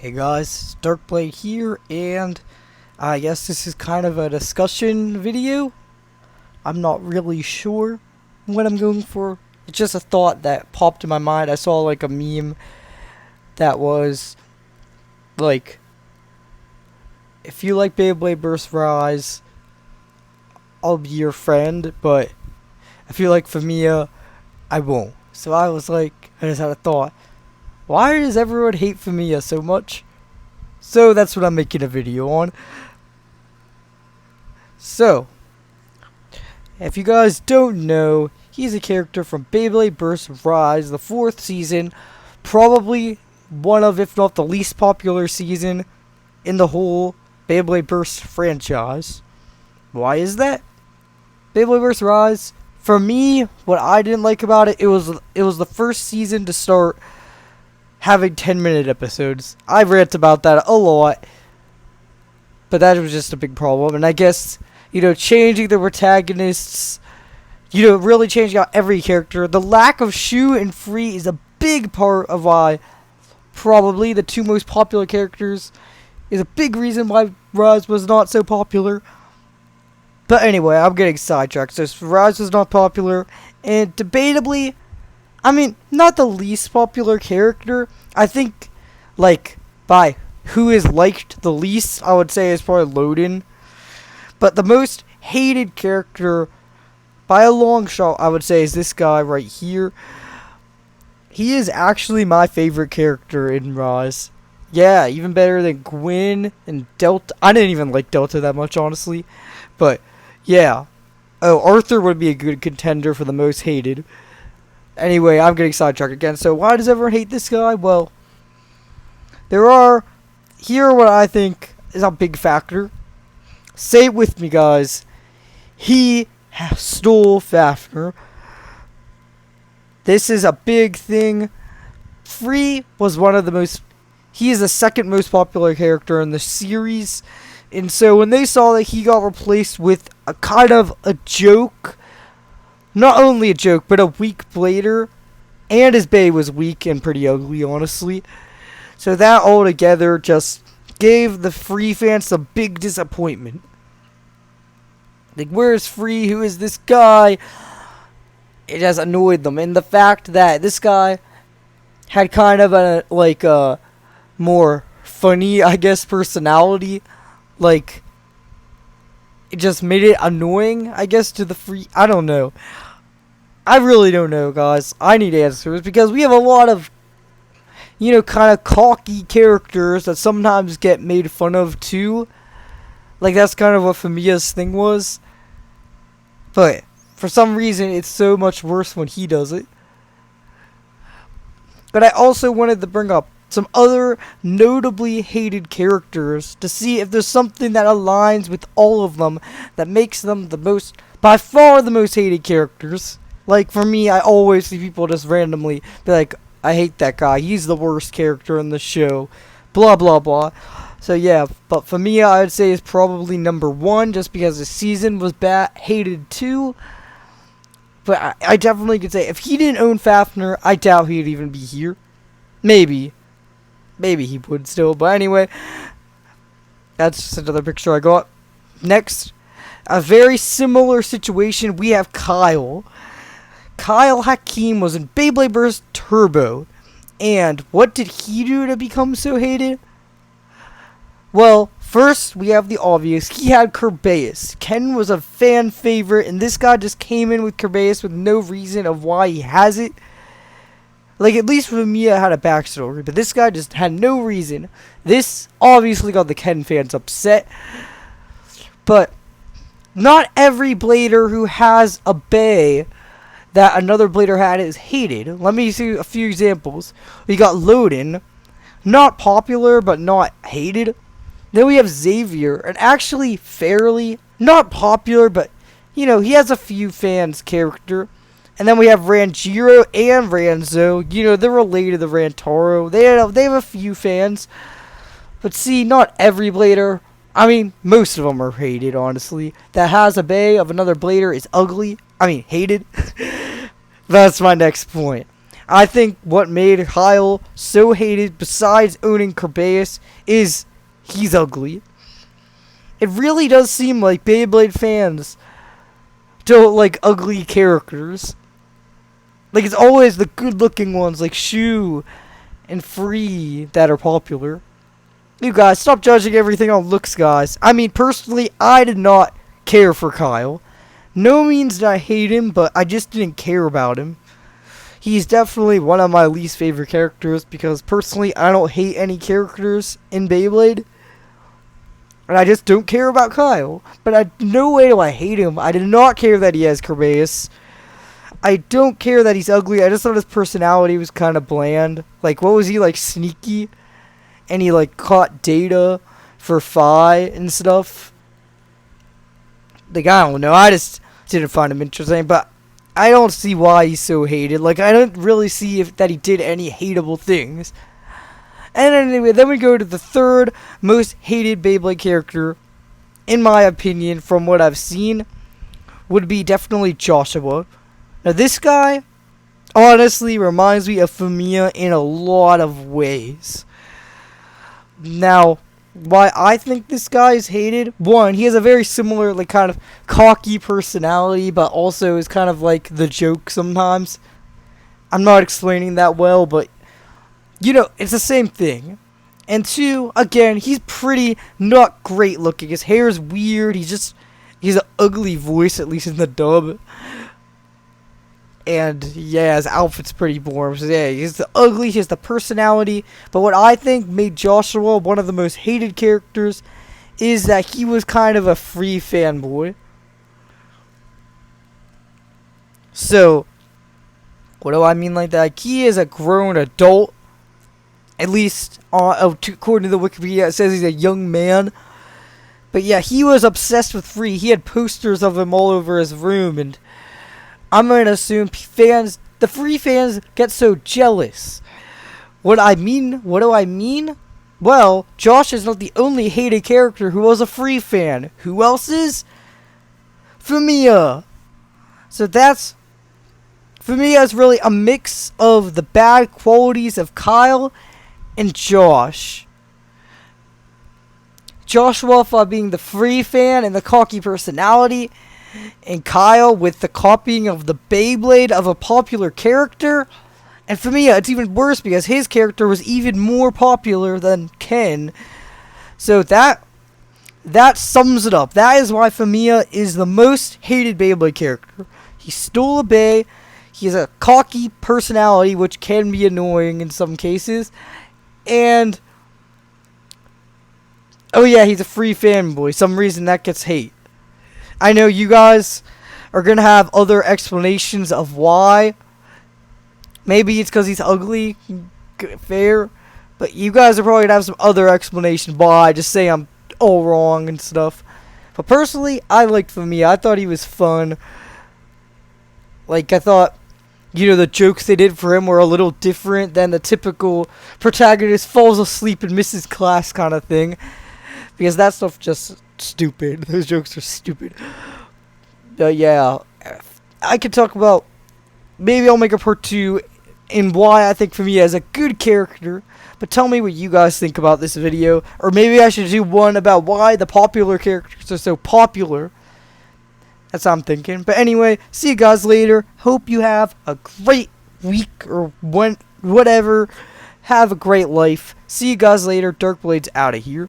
Hey guys, Darkblade here, and I guess this is kind of a discussion video. I'm not really sure what I'm going for. It's just a thought that popped in my mind. I saw like a meme that was like, if you like Beyblade Burst Rise, I'll be your friend, but if you like FUMIYA, I won't. So I was like, I just had a thought. Why does everyone hate FUMIYA so much? So that's what I'm making a video on. So, if you guys don't know, he's a character from Beyblade Burst Rise, the 4th season. Probably one of, if not the least popular season in the whole Beyblade Burst franchise. Why is that? Beyblade Burst Rise, for me, what I didn't like about it, it was the first season to start having 10-minute episodes. I rant about that a lot, but that was just a big problem. And I guess, changing the protagonists, really changing out every character. The lack of Shu and Free is a big part of why probably the two most popular characters is a big reason why Rise was not so popular. But anyway, I'm getting sidetracked. So Rise was not popular, and debatably, not the least popular character. I think, by who is liked the least, I would say is probably Loden. But the most hated character, by a long shot, I would say is this guy right here. He is actually my favorite character in Rise. Yeah, even better than Gwen and Delta. I didn't even like Delta that much, honestly. But, yeah. Oh, Arthur would be a good contender for the most hated. Anyway, I'm getting sidetracked again. So why does everyone hate this guy? Well, here are what I think is a big factor. Say it with me, guys. He stole Fafnir. This is a big thing. Free was one of the most... He is the second most popular character in the series. And so when they saw that he got replaced with a kind of a joke... Not only a joke, but a weak blader. And his Bay was weak and pretty ugly, honestly. So that all together just gave the Free fans a big disappointment. Like, where's Free? Who is this guy? It has annoyed them. And the fact that this guy had kind of a more funny, I guess, personality. It just made it annoying, I guess, to the Free... I don't know. I really don't know, guys. I need answers, because we have a lot of, kind of cocky characters that sometimes get made fun of, too. Like, that's kind of what FUMIYA's thing was. But, for some reason, it's so much worse when he does it. But I also wanted to bring up some other notably hated characters to see if there's something that aligns with all of them that makes them by far the most hated characters. Like, for me, I always see people just randomly be like, I hate that guy, he's the worst character in the show, blah blah blah. So yeah, but FUMIYA I would say is probably number 1, just because the season was hated too. But I definitely could say, if he didn't own Fafnir, I doubt he'd even be here. Maybe he would still, but anyway, that's just another picture I got. Next, a very similar situation, we have Kyle. Kyle Hakim was in Beyblade Burst Turbo, and what did he do to become so hated? Well, first, we have the obvious, he had Kerbeus. Ken was a fan favorite, and this guy just came in with Kerbeus with no reason of why he has it. Like, at least FUMIYA had a backstory, but this guy just had no reason. This obviously got the Ken fans upset. But not every blader who has a Bay that another blader had is hated. Let me see a few examples. We got Loden, not popular, but not hated. Then we have Xavier, and actually fairly, not popular, but, he has a few fans character. And then we have Ranjiro and Ranzo. They're related to Rantaro. They have a few fans. But see, not every blader, most of them are hated, honestly. That has a Bay of another blader is ugly. Hated. That's my next point. I think what made Kyle so hated, besides owning Kerbeus, is he's ugly. It really does seem like Beyblade fans don't like ugly characters. Like, it's always the good-looking ones, like Shu and Free, that are popular. You guys, stop judging everything on looks, guys. I mean, personally, I did not care for Kyle. No means that I hate him, but I just didn't care about him. He's definitely one of my least favorite characters, because personally, I don't hate any characters in Beyblade. And I just don't care about Kyle. But no way do I hate him. I did not care that he has Kerbeus. I don't care that he's ugly. I just thought his personality was kind of bland. Like, what was he, like, sneaky? And he, like, caught Data for Phi and stuff. Like, I don't know. I just didn't find him interesting. But I don't see why he's so hated. Like, I don't really see that he did any hateable things. And anyway, then we go to the third most hated Beyblade character, in my opinion, from what I've seen, would be definitely Joshua. Now, this guy honestly reminds me of FUMIYA in a lot of ways. Now, why I think this guy is hated? One, he has a very similar, like, kind of cocky personality, but also is kind of like the joke sometimes. I'm not explaining that well, but you know, it's the same thing. And two, again, he's pretty not great looking. His hair is weird. He's an ugly voice, at least in the dub. And yeah, his outfit's pretty boring. So yeah, he's the ugly, he has the personality. But what I think made Joshua one of the most hated characters is that he was kind of a Free fanboy. So, what do I mean like that? Like, he is a grown adult. At least, according to the Wikipedia, it says he's a young man. But yeah, he was obsessed with Free. He had posters of him all over his room. And I'm going to assume the Free fans get so jealous. What do I mean? Well, Josh is not the only hated character who was a Free fan. Who else is? FUMIYA. So FUMIYA is really a mix of the bad qualities of Kyle and Josh. Joshua for being the Free fan and the cocky personality, and Kyle with the copying of the Beyblade of a popular character. And FUMIYA, it's even worse because his character was even more popular than Ken. So that sums it up. That is why FUMIYA is the most hated Beyblade character. He stole a Bey. He has a cocky personality, which can be annoying in some cases. And oh yeah, he's a Free fanboy. Some reason that gets hate. I know you guys are gonna have other explanations of why. Maybe it's because he's ugly. Fair. But you guys are probably gonna have some other explanation why. Just say I'm all wrong and stuff. But personally, I liked FUMIYA. I thought he was fun. Like, I thought, you know, the jokes they did for him were a little different than the typical protagonist falls asleep and misses class kind of thing. Because that stuff just stupid. Those jokes are stupid. But yeah, I could talk about, maybe I'll make a part 2 in why I think FUMIYA is a good character. But tell me what you guys think about this video. Or maybe I should do one about why the popular characters are so popular. That's what I'm thinking. But anyway, see you guys later. Hope you have a great week or whatever. Have a great life. See you guys later. Dark Blade's out of here.